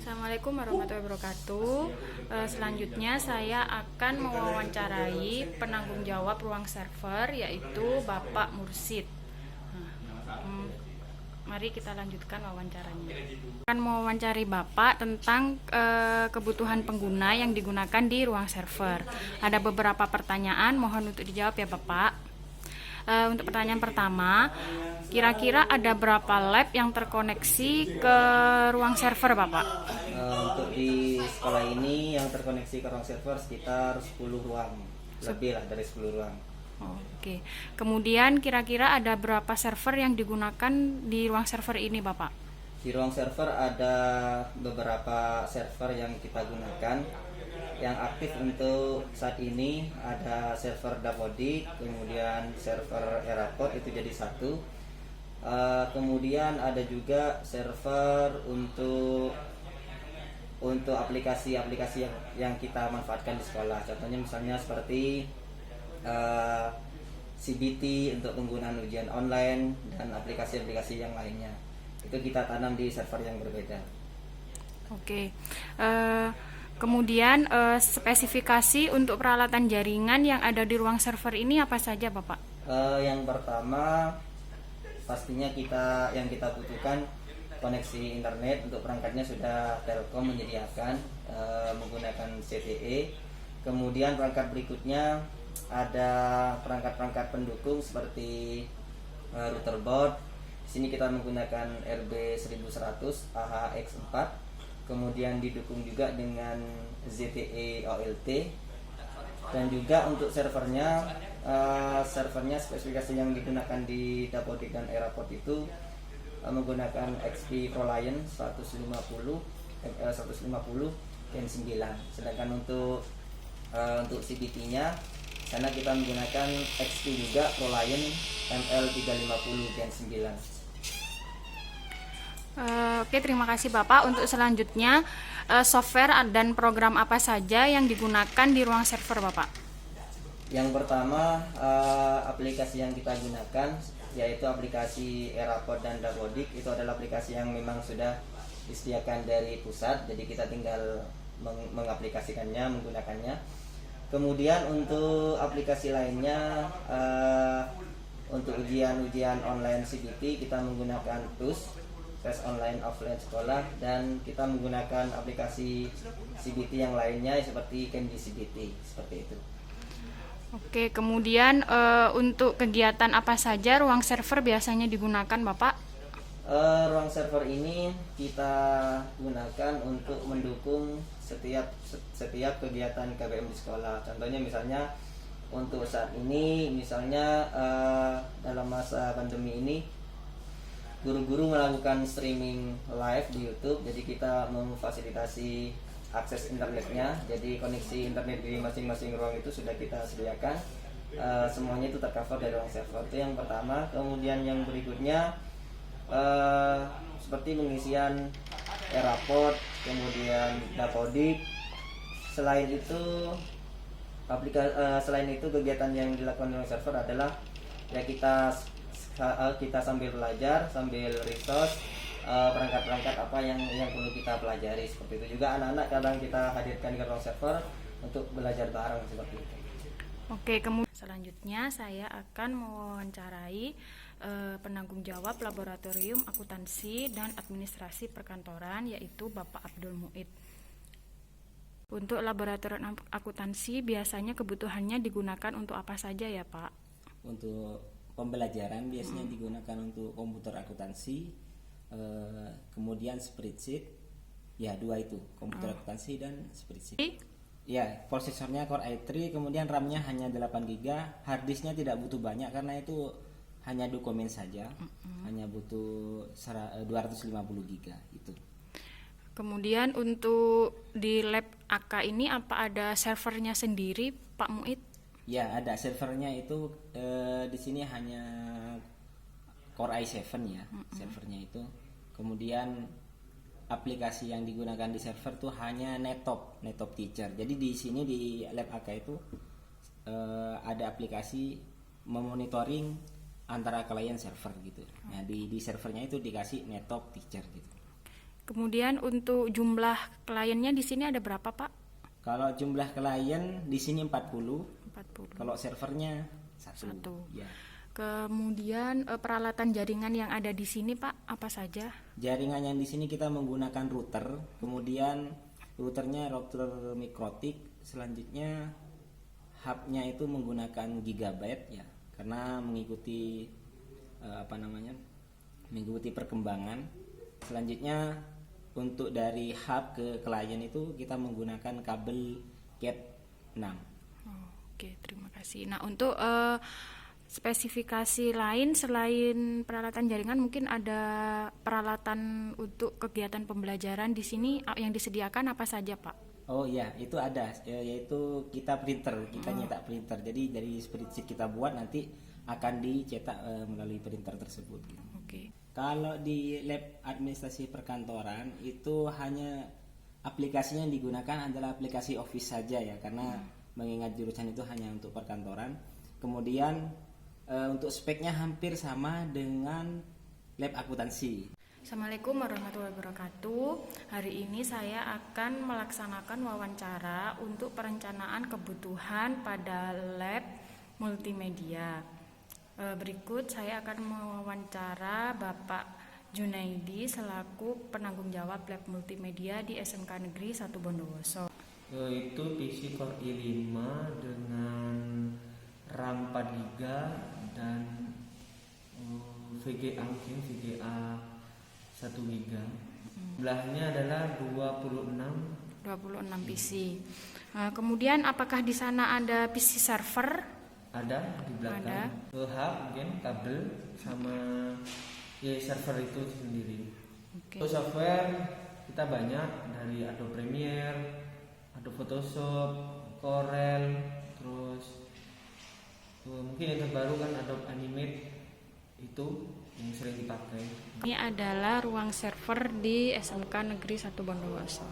Assalamualaikum warahmatullahi wabarakatuh. Selanjutnya saya akan mewawancarai penanggung jawab ruang server, yaitu Bapak Mursid. Mari kita lanjutkan wawancaranya. Akan mewawancari Bapak tentang kebutuhan pengguna yang digunakan di ruang server. Ada beberapa pertanyaan, mohon untuk dijawab ya Bapak. Untuk pertanyaan pertama, kira-kira ada berapa lab yang terkoneksi ke ruang server Bapak? Untuk di sekolah ini yang terkoneksi ke ruang server sekitar 10 ruang, lebih lah dari 10 ruang. Oke. Kemudian kira-kira ada berapa server yang digunakan di ruang server ini Bapak? Di ruang server ada beberapa server yang kita gunakan. Yang aktif untuk saat ini ada server Dapodik, kemudian server Erapod itu jadi satu. Kemudian ada juga server untuk aplikasi-aplikasi yang kita manfaatkan di sekolah. Contohnya misalnya seperti CBT untuk penggunaan ujian online dan aplikasi-aplikasi yang lainnya. Itu kita tanam di server yang berbeda. Oke. Kemudian spesifikasi untuk peralatan jaringan yang ada di ruang server ini apa saja Bapak? Yang pertama pastinya yang kita butuhkan koneksi internet. Untuk perangkatnya sudah Telkom menyediakan menggunakan CTE. Kemudian perangkat berikutnya ada perangkat-perangkat pendukung seperti router board. Di sini kita menggunakan RB1100 AHX4. Kemudian didukung juga dengan ZTE OLT. Dan juga untuk servernya spesifikasi yang digunakan di Dapodik dan Erapod itu menggunakan XP ProLiant 150 ML150 Gen 9. Sedangkan untuk CBT-nya sana kita menggunakan XP juga ProLiant ML350 Gen 9. Oke, terima kasih Bapak. Untuk selanjutnya, software dan program apa saja yang digunakan di ruang server Bapak? Yang pertama, aplikasi yang kita gunakan yaitu aplikasi Erapod dan Dapodik. Itu adalah aplikasi yang memang sudah disediakan dari pusat, jadi kita tinggal mengaplikasikannya, menggunakannya. Kemudian untuk aplikasi lainnya, untuk ujian online CBT kita menggunakan TUS, tes online offline sekolah, dan kita menggunakan aplikasi CBT yang lainnya seperti Candy CBT, seperti itu. Oke, kemudian untuk kegiatan apa saja ruang server biasanya digunakan Bapak? Ruang server ini kita gunakan untuk mendukung setiap kegiatan KBM di sekolah. Contohnya misalnya untuk saat ini, misalnya dalam masa pandemi ini guru-guru melakukan streaming live di YouTube, jadi kita memfasilitasi akses internetnya. Jadi koneksi internet di masing-masing ruang itu sudah kita sediakan. Semuanya itu tercover dari ruang server. Itu yang pertama. Kemudian yang berikutnya seperti pengisian Erapod, kemudian Dapodik. Selain itu kegiatan yang dilakukan di ruang server adalah ya kita sambil belajar, sambil resource perangkat-perangkat apa yang perlu kita pelajari. Seperti itu juga anak-anak kadang kita hadirkan ke ruang server untuk belajar bareng seperti itu. Oke, kemudian selanjutnya saya akan mewawancarai penanggung jawab laboratorium akuntansi dan administrasi perkantoran, yaitu Bapak Abdul Muid. Untuk laboratorium akuntansi biasanya kebutuhannya digunakan untuk apa saja ya Pak? Untuk pembelajaran biasanya digunakan untuk komputer akuntansi, kemudian spreadsheet, ya dua itu, komputer akuntansi dan spreadsheet. Ya, prosesornya Core i3, kemudian RAM-nya hanya 8GB, hard disknya tidak butuh banyak karena itu hanya dokumen saja, hanya butuh 250GB itu. Kemudian untuk di lab AK ini apa ada servernya sendiri Pak Muid? Ya, ada servernya itu, di sini hanya Core i7 ya, servernya itu. Kemudian aplikasi yang digunakan di server tuh hanya Nettop Teacher. Jadi di sini di lab AK itu ada aplikasi memonitoring antara klien server gitu. Nah, di servernya itu dikasih Nettop Teacher gitu. Kemudian untuk jumlah kliennya di sini ada berapa, Pak? Kalau jumlah klien di sini 40, 40. kalau servernya satu. Satu. Ya. Kemudian peralatan jaringan yang ada di sini, Pak, apa saja? Jaringan yang di sini kita menggunakan router, kemudian routernya router mikrotik, selanjutnya hubnya itu menggunakan gigabyte ya, karena mengikuti mengikuti perkembangan. Selanjutnya untuk dari hub ke klien itu kita menggunakan kabel Cat 6. Oke, terima kasih. Nah, untuk spesifikasi lain selain peralatan jaringan, mungkin ada peralatan untuk kegiatan pembelajaran di sini yang disediakan apa saja, Pak? Oh iya, itu ada, yaitu kita nyetak printer. Jadi dari spreadsheet kita buat nanti akan dicetak melalui printer tersebut. Oke. Kalau di lab administrasi perkantoran itu hanya aplikasinya yang digunakan adalah aplikasi Office saja ya, karena mengingat jurusan itu hanya untuk perkantoran. Kemudian untuk speknya hampir sama dengan lab akuntansi. Assalamualaikum warahmatullahi wabarakatuh. Hari ini saya akan melaksanakan wawancara untuk perencanaan kebutuhan pada lab multimedia. Berikut saya akan mewawancara Bapak Junaidi selaku penanggung jawab lab multimedia di SMK Negeri 1 Bondowoso. Itu PC Core i5 dengan RAM 4 GB dan VGA 1 GB. Jumlahnya adalah 26 PC. Kemudian apakah di sana ada PC server? ada di belakang. Hub mungkin kabel sama ya server itu sendiri. Oke. Untuk software kita banyak dari Adobe Premiere, Adobe Photoshop, Corel, terus mungkin yang terbaru kan Adobe Animate itu yang sering dipakai. Ini adalah ruang server di SMK Negeri 1 Bondowoso.